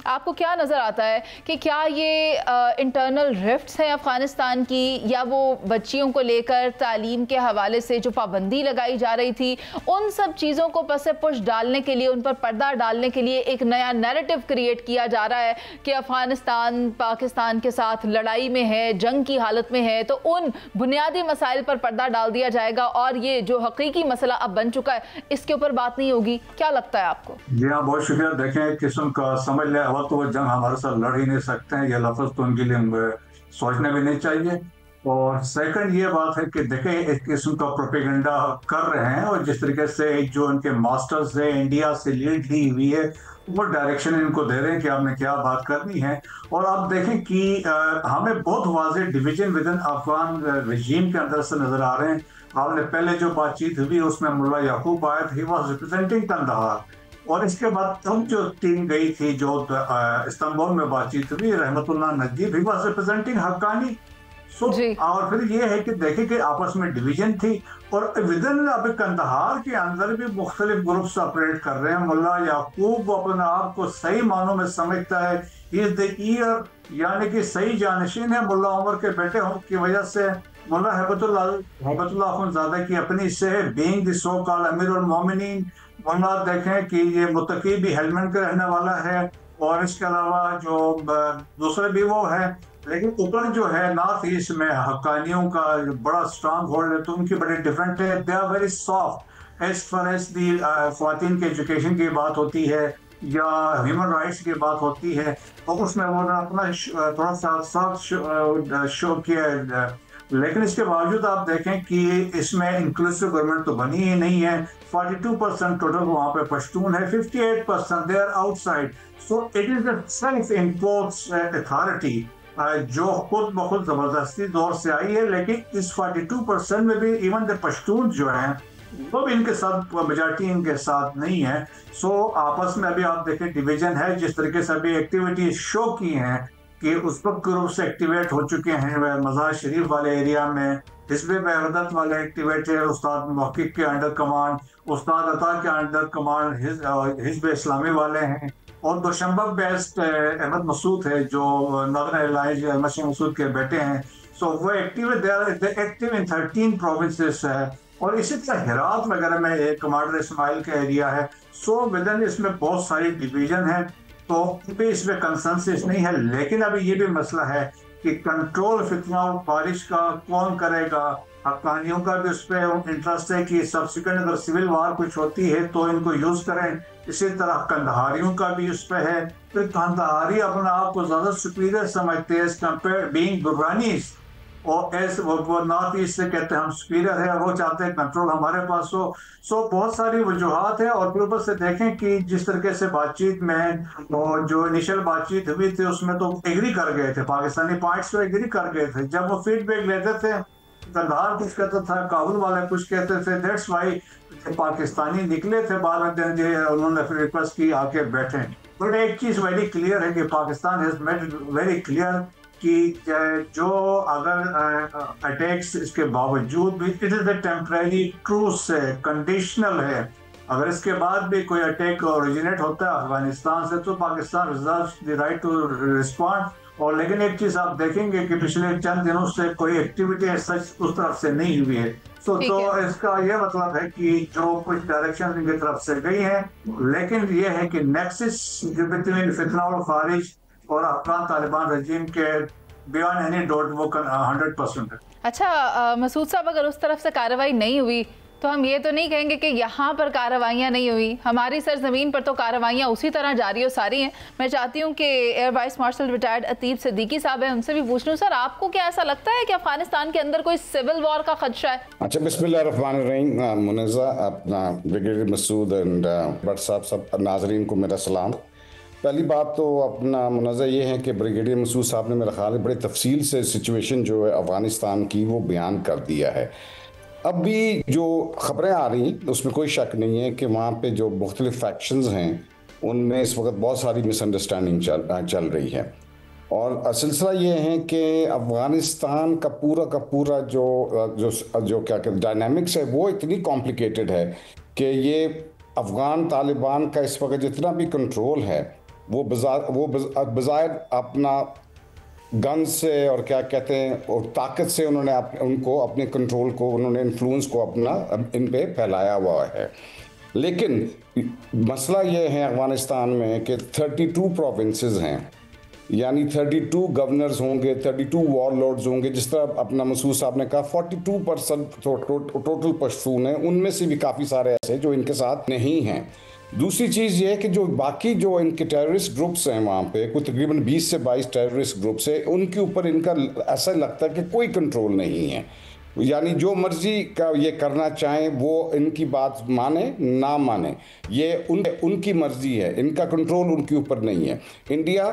आपको क्या नज़र आता है कि क्या ये इंटरनल रिफ्ट्स हैं अफ़गानिस्तान की, या वो बच्चियों को लेकर तालीम के हवाले से जो पाबंदी लगाई जा रही थी, उन सब चीज़ों को पसे पुश डालने के लिए, उन पर पर्दा डालने के लिए एक नया नैरेटिव क्रिएट किया जा रहा है कि अफ़गानिस्तान पाकिस्तान के साथ लड़ाई में है, जंग की हालत में है, तो उन बुनियादी मसाइल पर पर्दा डाल दिया जाएगा और ये जो हकीकी मसला अब बन चुका है इसके ऊपर बात नहीं होगी? क्या लगता है आपको? जी हाँ, बहुत शुक्रिया। देखें, एक किस्म का समझ लें, अब तो वो जंग हमारे साथ लड़ ही नहीं सकते हैं, ये लफ्ज तो उनके लिए सोचना भी नहीं चाहिए। और सेकंड ये बात है कि देखें, एक किस्म का प्रोपेगेंडा कर रहे हैं, और जिस तरीके से जो उनके मास्टर्स है इंडिया से लीड ली हुई है, वो डायरेक्शन इनको दे रहे हैं कि आपने क्या बात करनी है। और आप देखें कि हमें बहुत वाज़ेह डिवीजन विद इन अफगान रजीम के अंदर से नजर आ रहे हैं। आपने पहले जो बातचीत हुई उसमें मुल्ला याकूब आया था, ही वाज रिप्रेजेंटिंग कंदहार। और इसके बाद हम जो टीम गई थी, जो इस्तांबुल में बातचीत हुई, Rahmatullah Najib, he was representing Haqqani. जी। और फिर ये है कि देखें कि आपस में डिवीजन थी, और विद इन अब कंदहार के अंदर भी मुख्तलिफ ग्रुप्स ऑपरेट कर रहे हैं। मुल्ला याकूब अपने आप को सही मानों में समझता है, ही इज द ईयर, यानी कि सही जानशीन है मुल्ला उमर के बेटे होने की वजह से। मुल्ला हिबतुल्लाह अखुंज़ादा की अपनी से है, बीइंग द सो कॉल्ड अमीरुल मोमिनीन। मुल्ला देखें कि ये मुत्तकी भी हेलमेंड का रहने वाला है, और इसके अलावा जो दूसरे भी वो है। लेकिन ऊपर जो है नॉर्थ ईस्ट में हक्कानियों का जो बड़ा स्ट्रांग होल्ड है, तो उनकी बड़ी डिफरेंट है। They are very soft as far as the ख्वातीन के एजुकेशन की बात होती है या ह्यूमन राइट्स की बात होती है, तो उसमें वो अपना थोड़ा सा सॉफ्ट शो किया है। लेकिन इसके बावजूद आप देखें कि इसमें इंक्लूसिव गवर्नमेंट तो बनी ही नहीं है। 42% टोटल वहाँ पे पश्तून है, 58% they are outside. So it is a self imposed authority जो खुद ब खुद जबरदस्ती दौर से आई है। लेकिन इस 42% में भी इवन द पश्तून जो हैं वो भी इनके साथ, मेजॉरिटी इनके साथ नहीं है। सो आपस में अभी आप देखें डिवीजन है। जिस तरीके से अभी एक्टिविटीज शो की हैं कि उस वक्त ग्रुप से एक्टिवेट हो चुके हैं मज़ार शरीफ वाले एरिया में, हिज़्ब वहदत वाले एक्टिवेट है, उस्ताद मौक़िफ़ के अंडर कमांड, उस्ताद अता के अंडर कमांड हिज़्ब इस्लामी वाले हैं, और दोशंबा बेस्ड अहमद मसूद है जो नॉर्दर्न एलायंस अहमद शाह मसूद के बेटे हैं। सो वो एक्टिव इन 13 प्रोविंसेस है। और इसी तरह हेरात वगैरह में एक कमांडर इस्माइल का एरिया है। सो विदन इसमें बहुत सारी डिवीजन है, तो इसमें कंसेंसस नहीं है। लेकिन अभी ये भी मसला है कि कंट्रोल फितना बारिश का कौन करेगा। हक्कानियों का भी उस पर इंटरेस्ट है कि सब्सिक्वेंट अगर सिविल वार कुछ होती है तो इनको यूज करें। इसी तरह कंदहारियों का भी उस पर है। फिर कंदहारी अपने आप को ज्यादा सुपीरियर समझते हैं कंपेयर बीइंग दुर्रानीज, और ऐसे वो नॉर्थ ईस्ट से कहते हैं हम सुपीरियर है, और वो चाहते हैं कंट्रोल हमारे पास हो। सो बहुत सारी वजूहात है। और फिर ऊपर से देखें कि जिस तरीके से बातचीत में, और जो इनिशियल बातचीत हुई थी उसमें तो एग्री कर गए थे, पाकिस्तानी पॉइंट्स पे एग्री कर गए थे। जब वो फीडबैक लेते थे, कंधार कुछ कहता था, काबुल वाले कुछ कहते थे। दैट्स वाई पाकिस्तानी निकले थे बाद में, उन्होंने फिर रिक्वेस्ट की आके बैठे। बट एक चीज वेरी क्लियर है कि Pakistan has made very clear कि जो अगर अटैक्स इसके बावजूद भी it is a temporary truce है, कंडीशनल है। अगर इसके बाद भी कोई अटैक ओरिजिनेट होता है अफगानिस्तान से, तो Pakistan reserves the right to respond. और लेकिन एक चीज आप देखेंगे कि पिछले चंद दिनों से कोई एक्टिविटी सच उस तरफ से नहीं हुई है। तो इसका यह मतलब है कि जो कुछ डायरेक्शन इनकी तरफ से गई है, लेकिन ये है कि नेक्सस बिटवीन फितना और खारिज और अफगान तालिबान रजीम के बियॉन्ड एनी डाउट वो 100% है। अच्छा मसूद साहब, अगर उस तरफ से कार्रवाई नहीं हुई तो हम ये तो नहीं कहेंगे कि यहाँ पर कार्रवाइयाँ नहीं हुई, हमारी सरजमीन पर तो कार्रवाइयाँ उसी तरह जारी और सारी हैं। मैं चाहती हूँ कि air vice marshal retired Atib Siddiqui sahab हैं, उनसे भी पूछ लूँ। सर, आपको क्या ऐसा लगता है कि अफगानिस्तान के अंदर कोई सिविल वॉर का खदशा है? अच्छा, बिस्मिल्लाहिर्रहमानिर्रहीम। मुनज़्ज़ा, अपना ब्रिगेडियर मसूद एंड भट्ट साहब, सब नाजरीन को मेरा सलाम। पहली बात तो अपना मुनज़्ज़ा ये है कि ब्रिगेडियर मसूद साहब ने मेरा ख्याल है बड़े तफसील से सिचुएशन जो है अफ़गानिस्तान की वो बयान कर दिया है। अब भी जो ख़बरें आ रही उसमें कोई शक नहीं है कि वहाँ पे जो मुख्तलिफ फैक्शंस हैं उनमें इस वक्त बहुत सारी मिसअंडरस्टैंडिंग चल रही है। और सिलसिला ये है कि अफ़गानिस्तान का पूरा जो क्या कहते डायनामिक्स है वो इतनी कॉम्प्लिकेटेड है कि ये अफ़गान तालिबान का इस वक्त जितना भी कंट्रोल है वो बज़ाहिर अपना गन से और क्या कहते हैं और ताकत से उन्होंने उनको अपने कंट्रोल को, उन्होंने इन्फ्लुएंस को अपना इन पे फैलाया हुआ है। लेकिन मसला ये है अफ़गानिस्तान में कि 32 प्रोविंसेस हैं, यानी 32 गवर्नर्स होंगे, 32 वॉरलॉर्ड्स होंगे। जिस तरह अपना मसूद साहब ने कहा 42% टोटल पश्तून हैं, उनमें से भी काफ़ी सारे ऐसे जो इनके साथ नहीं हैं। दूसरी चीज़ ये है कि जो बाकी जो इनके टेररिस्ट ग्रुप्स हैं वहाँ पे कोई तकरीबन 20 से 22 टेररिस्ट ग्रुप्स हैं, उनके ऊपर इनका ऐसा लगता है कि कोई कंट्रोल नहीं है, यानी जो मर्जी का ये करना चाहें, वो इनकी बात माने ना माने, ये उनकी मर्जी है, इनका कंट्रोल उनके ऊपर नहीं है। इंडिया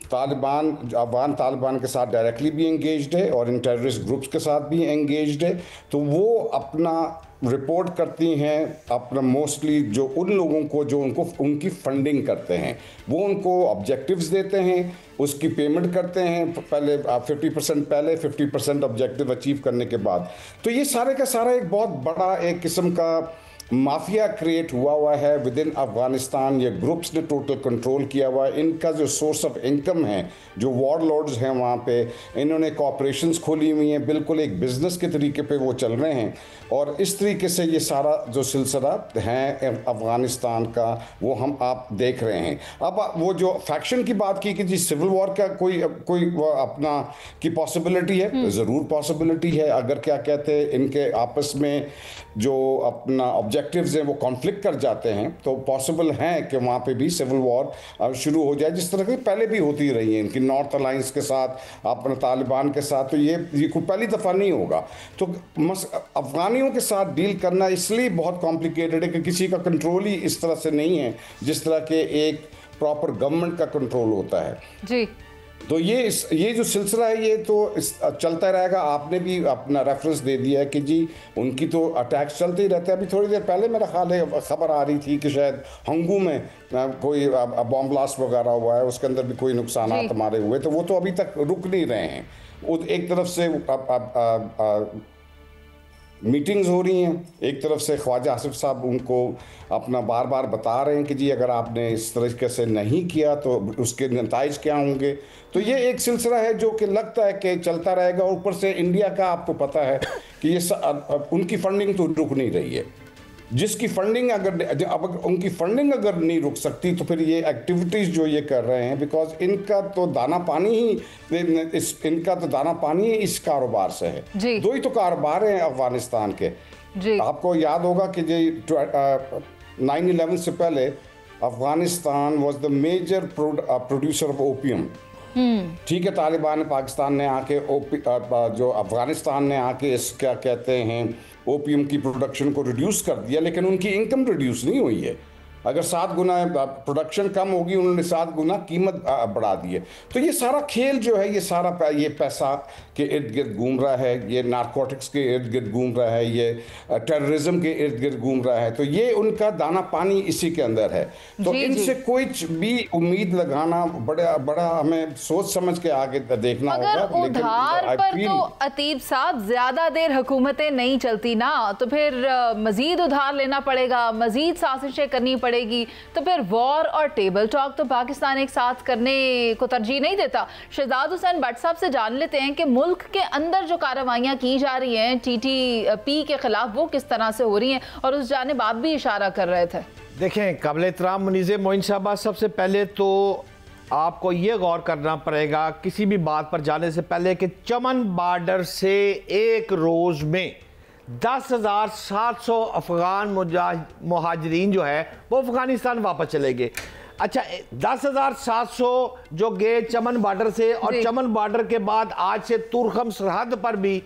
अफगान तालिबान के साथ डायरेक्टली भी एंगेज्ड है और इन टेररिस्ट ग्रुप्स के साथ भी एंगेज्ड है, तो वो अपना रिपोर्ट करती हैं अपना मोस्टली जो उन लोगों को जो उनकी फंडिंग करते हैं, वो उनको ऑब्जेक्टिव्स देते हैं, उसकी पेमेंट करते हैं, पहले 50% पहले 50% ऑब्जेक्टिव अचीव करने के बाद। तो ये सारे का सारा एक बहुत बड़ा एक किस्म का माफिया क्रिएट हुआ है विद इन अफगानिस्तान। ये ग्रुप्स ने टोटल कंट्रोल किया हुआ है। इनका जो सोर्स ऑफ इनकम है, जो वॉरलॉर्ड्स हैं वहाँ पे, इन्होंने कॉर्पोरेशंस खोली हुई हैं, बिल्कुल एक बिजनेस के तरीके पे वो चल रहे हैं। और इस तरीके से ये सारा जो सिलसिला है अफगानिस्तान का वो आप देख रहे हैं। अब वो जो फैक्शन की बात की कि जी सिविल वॉर का कोई अपना की पॉसिबिलिटी है, ज़रूर पॉसिबिलिटी है। अगर क्या कहते हैं इनके आपस में जो अपना ऑब्जेक्टिव्स हैं वो कॉन्फ्लिक्ट कर जाते हैं, तो पॉसिबल है कि वहाँ पे भी सिविल वॉर शुरू हो जाए, जिस तरह की पहले भी होती रही है इनकी नॉर्थ अलायंस के साथ, अपने तालिबान के साथ। तो ये कोई पहली दफ़ा नहीं होगा। तो अफगानियों के साथ डील करना इसलिए बहुत कॉम्प्लिकेटेड है कि किसी का कंट्रोल ही इस तरह से नहीं है जिस तरह के एक प्रॉपर गवर्नमेंट का कंट्रोल होता है जी। तो ये जो सिलसिला है ये तो चलता रहेगा। आपने भी अपना रेफरेंस दे दिया है कि जी उनकी तो अटैक्स चलते ही रहते हैं। अभी थोड़ी देर पहले मेरा ख्याल है खबर आ रही थी कि शायद हंगू में कोई बॉम्ब ब्लास्ट वगैरह हुआ है, उसके अंदर भी कोई नुकसान हमारे हुए, तो वो तो अभी तक रुक नहीं रहे हैं। एक तरफ से मीटिंग्स हो रही हैं, एक तरफ से ख्वाजा आसिफ साहब उनको अपना बार बार बता रहे हैं कि जी अगर आपने इस तरीके से नहीं किया तो उसके नताइज क्या होंगे। तो ये एक सिलसिला है जो कि लगता है कि चलता रहेगा। ऊपर से इंडिया का आपको पता है कि ये उनकी फंडिंग तो रुक नहीं रही है। जिसकी फंडिंग अगर उनकी फंडिंग अगर नहीं रुक सकती तो फिर ये एक्टिविटीज़ जो ये कर रहे हैं, बिकॉज इनका तो दाना पानी ही इस कारोबार से है। दो ही तो कारोबार हैं अफगानिस्तान के जी। आपको याद होगा कि जी 9/11 से पहले Afghanistan was the major producer of opium. ठीक है, तालिबान पाकिस्तान ने आके जो अफगानिस्तान ने आके क्या कहते हैं ओपियम की प्रोडक्शन को रिड्यूस कर दिया, लेकिन उनकी इनकम रिड्यूस नहीं हुई है। अगर 7 गुना प्रोडक्शन कम होगी, उन्होंने 7 गुना कीमत बढ़ा दी है। तो ये सारा खेल जो है ये सारा ये पैसा के इर्द गिर्द घूम रहा है, ये नारकोटिक्स के इर्द गिर्द घूम रहा है, ये टेररिज्म के इर्द गिर्द घूम रहा है। तो ये उनका दाना पानी इसी के अंदर है। तो इनसे कोई भी उम्मीद लगाना बड़ा हमें सोच समझ के आगे देखना होगा। उधार पर तो अतीब साहब ज्यादा देर हुकूमतें नहीं चलती ना, तो फिर मजीद उधार लेना पड़ेगा, मजीद साजिशें करनी पड़ेगी। तो फिर वॉर और टेबल टॉक तो पाकिस्तान एक साथ करने को तरजीह नहीं देता। शहजाद हुसैन भट्ट साहब से जान लेते हैं कि मुल्क के अंदर जो कार्रवाइयां की जा रही हैं TTP के खिलाफ वो किस तरह से हो रही हैं, और उस जानिब आप भी इशारा कर रहे थे। देखें, काबिल एहतराम मुनीज़ मोइन साहबा, सबसे पहले तो आपको ये गौर करना पड़ेगा किसी भी बात पर जाने से पहले कि चमन बॉर्डर से एक रोज़ में 10,700 अफगान मुहाजिरीन जो है वो अफगानिस्तान वापस चले गए। अच्छा, 10,700 जो गए चमन बॉर्डर से, और चमन बॉर्डर के बाद आज से तुरखम सरहद पर भी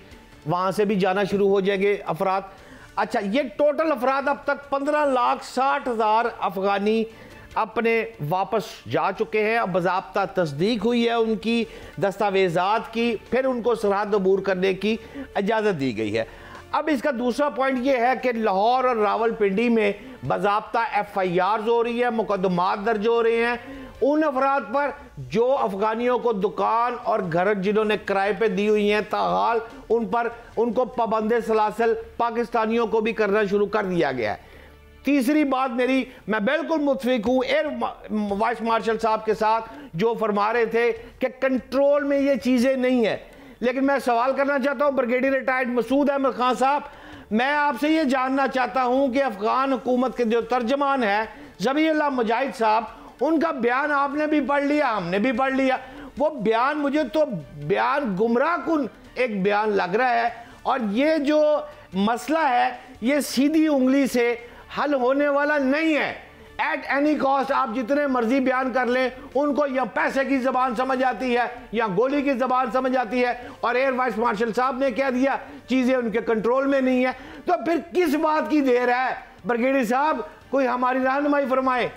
वहाँ से भी जाना शुरू हो जाएंगे अफराद। अच्छा, ये टोटल अफराद अब तक 15,60,000 अफगानी अपने वापस जा चुके हैं। अब बाज़ाब्ता तस्दीक हुई है उनकी दस्तावेज़ात की, फिर उनको सरहद अबूर करने की इजाज़त दी गई है। अब इसका दूसरा पॉइंट ये है कि लाहौर और रावलपिंडी में बाज़ाब्ता FIR हो रही है, मुकदमात दर्ज हो रहे हैं उन अफराद पर जो अफगानियों को दुकान और घर जिन्होंने किराए पे दी हुई हैं, ताहाल उनको पाबंदे सलासल पाकिस्तानियों को भी करना शुरू कर दिया गया है। तीसरी बात मेरी, मैं बिल्कुल मुत्फिक हूँ एयर वाइस मार्शल साहब के साथ जो फरमा रहे थे कि कंट्रोल में ये चीज़ें नहीं है। लेकिन मैं सवाल करना चाहता हूँ ब्रिगेडियर रिटायर्ड मसूद अहमद खान साहब, मैं आपसे ये जानना चाहता हूँ कि अफगान हुकूमत के जो तर्जमान है ज़बीहुल्लाह मुजाहिद साहब, उनका बयान आपने भी पढ़ लिया, हमने भी पढ़ लिया। वो बयान, मुझे तो बयान गुमराह कुन एक बयान लग रहा है, और ये जो मसला है ये सीधी उंगली से हल होने वाला नहीं है। एट एनी कॉस्ट आप जितने मर्जी बयान कर लें, उनको या पैसे की ज़बान समझ आती है या गोली की ज़बान समझ आती है, और एयर वाइस मार्शल साहब ने कह दिया चीज़ें उनके कंट्रोल में नहीं है। तो फिर किस बात की देर है? ब्रिगेडियर साहब कोई हमारी रहनुमाई फरमाए।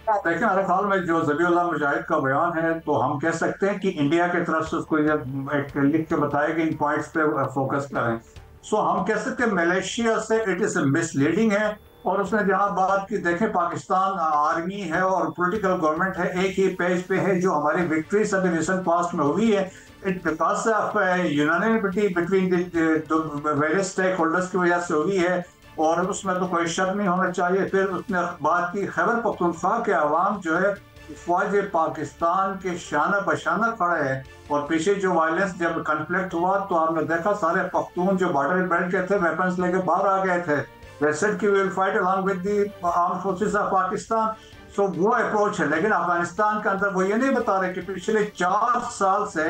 देखिए, मेरे ख्याल में जो ज़बीहुल्लाह मुजाहिद का बयान है, तो हम कह सकते हैं कि इंडिया की तरफ से उसको एक लिख के बताया कि इन पॉइंट्स पे फोकस करें। सो हम कह सकते हैं मलेशिया से इट इज मिसलीडिंग है। और उसने जहां बात की, देखें पाकिस्तान आर्मी है और पॉलिटिकल गवर्नमेंट है, एक ही पेज पे है। जो हमारी विक्ट्रीज अभी रिसेंट पास्ट में हुई है, it because of unanimity between the various stakeholders की वजह से हुई है, और उसमें तो कोई शक नहीं होना चाहिए। फिर उसने बात की खैबर पख्तूनख्वा के अवाम जो है फौज पाकिस्तान के शाना बशाना खड़े हैं, और पीछे जो वायलेंस जब कन्फ्लिक्ट हुआ तो आपने देखा सारे पख्तून जो बॉर्डर बेल्ट के थे वेपन्स लेके बाहर आ गए थे। They said कि we will fight along with the armed forces of Pakistan। So वो अप्रोच है। लेकिन अफगानिस्तान के अंदर वो ये नहीं बता रहे कि पिछले 4 साल से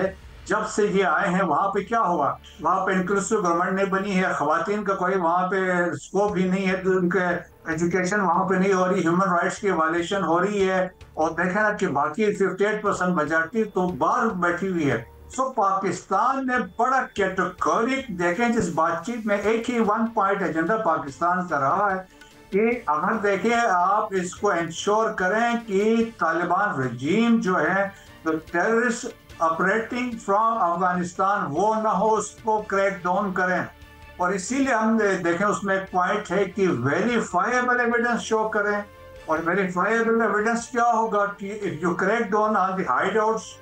जब से ये आए हैं वहाँ पे क्या हुआ। वहाँ पे इंक्लूसिव गवर्नमेंट नहीं बनी है, खवातीन का कोई वहाँ पे स्कोप ही नहीं है, उनके एजुकेशन वहाँ पे नहीं हो रही, ह्यूमन राइट्स की वायलेशन हो रही है। और देखें ना कि बाकी 58% मेजॉरिटी तो बाहर बैठी हुई है। सो पाकिस्तान ने बड़ा कैटेगोरिक, देखें जिस बातचीत में एक ही 1 पॉइंट एजेंडा पाकिस्तान का रहा है कि अगर देखें आप इसको इंश्योर करें कि तालिबान रजीम जो है तो टेररिस्ट ऑपरेटिंग फ्रॉम अफगानिस्तान वो ना हो, उसको क्रैक डाउन करें। और इसीलिए हम देखें उसमें एक पॉइंट है कि वेरीफाइबल एविडेंस शो करें। और वेरीफाइबल एविडेंस क्या होगा कि if you crack down on the hideouts,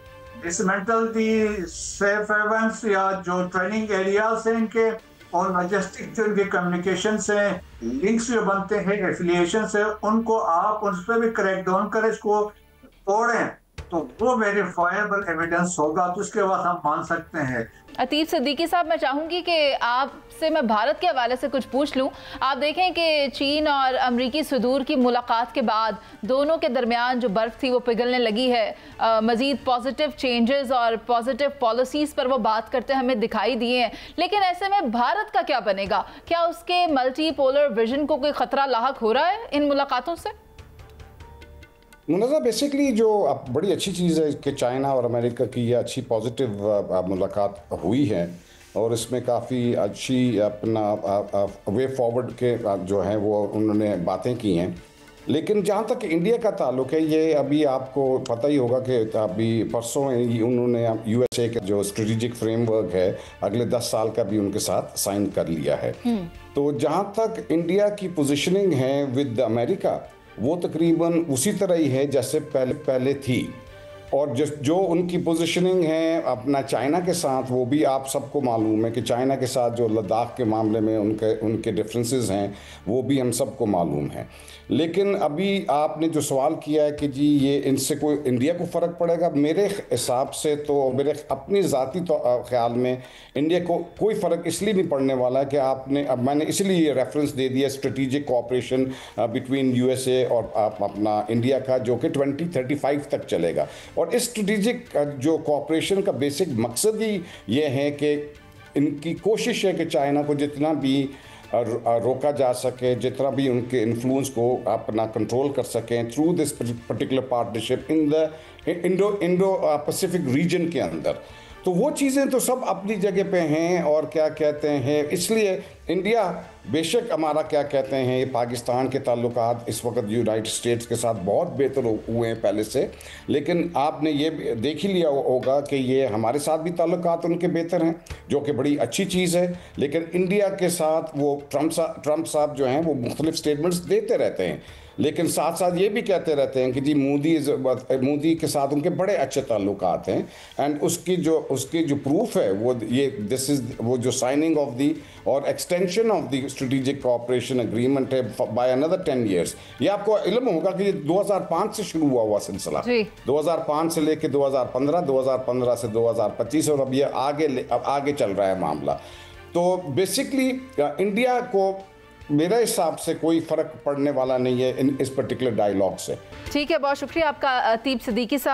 dismantle the safe havens या जो ट्रेनिंग एरियाज हैं इनके, और लॉजिस्टिक जो इनके कम्युनिकेशन से लिंक्स जो बनते हैं एफिलिएशन से, उनको आप उस पर भी क्रैक डाउन करें, इसको तोड़ें, तो वो वेरीफाइबल एविडेंस होगा, तो उसके बाद हम मान सकते हैं। अतीफ सिद्दीकी साहब, मैं चाहूँगी कि आपसे मैं भारत के हवाले से कुछ पूछ लूँ। आप देखें कि चीन और अमरीकी सदूर की मुलाकात के बाद दोनों के दरमियान जो बर्फ़ थी वो पिघलने लगी है। मज़ीद पॉजिटिव चेंजेस और पॉजिटिव पॉलिसीज़ पर वो बात करते हमें दिखाई दिए हैं। लेकिन ऐसे में भारत का क्या बनेगा? क्या उसके मल्टी पोलर विजन को कोई ख़तरा लाहक हो रहा है इन मुलाकातों से? मुनज़्ज़ा, बेसिकली जो अब बड़ी अच्छी चीज़ है कि चाइना और अमेरिका की ये अच्छी पॉजिटिव मुलाकात हुई है, और इसमें काफ़ी अच्छी अपना वे फॉरवर्ड के जो है वो उन्होंने बातें की हैं। लेकिन जहाँ तक इंडिया का ताल्लुक है, ये अभी आपको पता ही होगा कि अभी परसों उन्होंने USA का जो स्ट्रेटेजिक फ्रेमवर्क है अगले 10 साल का भी उनके साथ साइन कर लिया है। तो जहाँ तक इंडिया की पोजीशनिंग है विद अमेरिका, वो तकरीबन उसी तरह ही है जैसे पहले थी। और जो उनकी पोजीशनिंग है अपना चाइना के साथ, वो भी आप सबको मालूम है कि चाइना के साथ जो लद्दाख के मामले में उनके डिफरेंसेस हैं वो भी हम सबको मालूम है। लेकिन अभी आपने जो सवाल किया है कि जी ये इनसे कोई इंडिया को फ़र्क पड़ेगा, मेरे हिसाब से तो मेरे अपनी ज़ाती तो ख्याल में इंडिया को कोई फ़र्क इसलिए नहीं पड़ने वाला है कि मैंने इसलिए ये रेफरेंस दे दिया स्ट्रेटेजिक कोऑपरेशन बिटवीन USA और अपना इंडिया का, जो कि 2035 तक चलेगा। और इस स्ट्रेटेजिक जो कोऑपरेशन का बेसिक मकसद ही ये है कि इनकी कोशिश है कि चाइना को जितना भी रोका जा सके, जितना भी उनके इन्फ्लुएंस को अपना कंट्रोल कर सकें through this particular partnership in the Indo Pacific region के अंदर। तो वो चीज़ें तो सब अपनी जगह पे हैं। और क्या कहते हैं, इसलिए इंडिया बेशक हमारा क्या कहते हैं पाकिस्तान के ताल्लुकात इस वक्त यूनाइटेड स्टेट्स के साथ बहुत बेहतर हुए हैं पहले से, लेकिन आपने ये देख ही लिया होगा कि ये हमारे साथ भी ताल्लुकात उनके बेहतर हैं, जो कि बड़ी अच्छी चीज़ है। लेकिन इंडिया के साथ वो ट्रंप साहब जो हैं वो मुख्तलिफ स्टेटमेंट्स देते रहते हैं, लेकिन साथ साथ ये भी कहते रहते हैं कि जी मोदी के साथ उनके बड़े अच्छे ताल्लुकात हैं। एंड उसकी जो प्रूफ है वो ये वो जो साइनिंग ऑफ दी और extension of the strategic cooperation agreement है बाय अनदर 10 years। ये आपको इल्म होगा कि ये 2005 से शुरू हुआ सिलसिला, 2005 से लेके 2015, 2015 से 2025 और अब ये आगे चल रहा है मामला। तो बेसिकली इंडिया को मेरे हिसाब से कोई फर्क पड़ने वाला नहीं है इस पर्टिकुलर डायलॉग से। ठीक है, बहुत शुक्रिया आपका अतीब सिद्दीकी साहब।